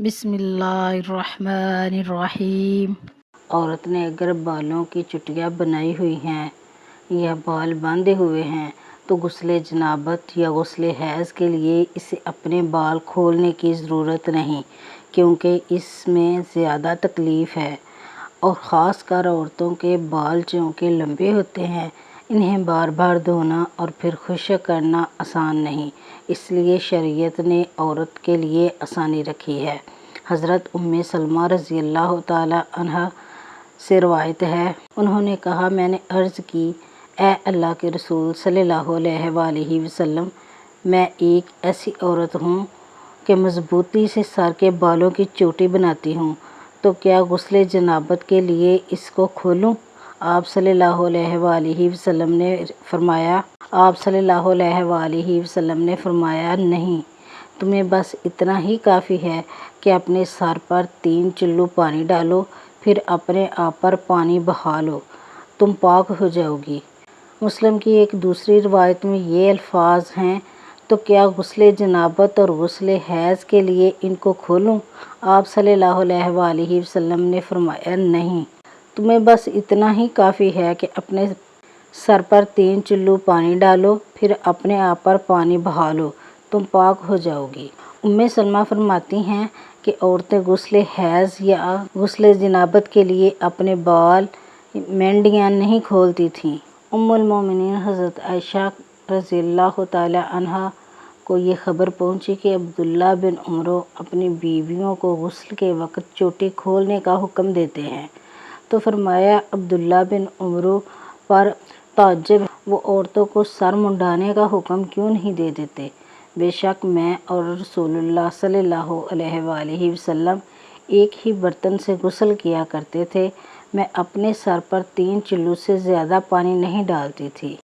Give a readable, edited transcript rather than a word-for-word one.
بسم اللہ الرحمن الرحیم۔ عورت نے اگر بالوں کی چٹیاں بنائی ہوئی ہیں یا بال باندھے ہوئے ہیں تو غسل جنابت یا غسل حیض کے لیے اسے اپنے بال کھولنے کی ضرورت نہیں، کیونکہ اس میں زیادہ تکلیف ہے، اور خاص کر عورتوں کے بال چونکہ لمبے ہوتے ہیں، انہیں بار بار دھونا اور پھر خشک کرنا آسان نہیں، اس لیے شریعت نے عورت کے لیے آسانی رکھی ہے۔ حضرت ام سلمہ رضی اللہ تعالی عنہا سے روایت ہے، انہوں نے کہا، میں نے عرض کی، اے اللہ کے رسول صلی اللہ علیہ وآلہ وسلم، میں ایک ایسی عورت ہوں کہ مضبوطی سے سر کے بالوں کی چوٹی بناتی ہوں، تو کیا غسل جنابت کے لیے اس کو کھولوں؟ آپ صلی اللہ علیہ وآلہ وسلم نے فرمایا نہیں، تمہیں بس اتنا ہی کافی ہے کہ اپنے سر پر 3 چلو پانی ڈالو، پھر اپنے آپ پر پانی بہا لو، تم پاک ہو جاؤ گی۔ مسلم کی ایک دوسری روایت میں یہ الفاظ ہیں، تو کیا غسل جنابت اور غسل حیض کے لیے ان کو کھولوں؟ آپ صلی اللہ علیہ وآلہ وسلم نے فرمایا نہیں، تمہیں بس اتنا ہی کافی ہے کہ اپنے سر پر 3 چلو پانی ڈالو، پھر اپنے آپ پر پانی بہا لو، تم پاک ہو جاؤ گی۔ ام سلمہ فرماتی ہیں کہ عورتیں غسل حیض یا غسل جنابت کے لیے اپنے بال مینڈیاں نہیں کھولتی تھیں۔ ام المومنین حضرت عائشہ رضی اللہ تعالی عنہا کو یہ خبر پہنچی کہ عبداللہ بن عمر اپنی بیویوں کو غسل کے وقت چوٹی کھولنے کا حکم دیتے ہیں، تو فرمایا، عبداللہ بن عمر پر تعجب ہے، وہ عورتوں کو سر منڈانے کا حکم کیوں نہیں دے دیتے؟ بے شک میں اور رسول اللہ صلی اللہ علیہ وآلہ وسلم ایک ہی برتن سے غسل کیا کرتے تھے، میں اپنے سر پر 3 چلو سے زیادہ پانی نہیں ڈالتی تھی۔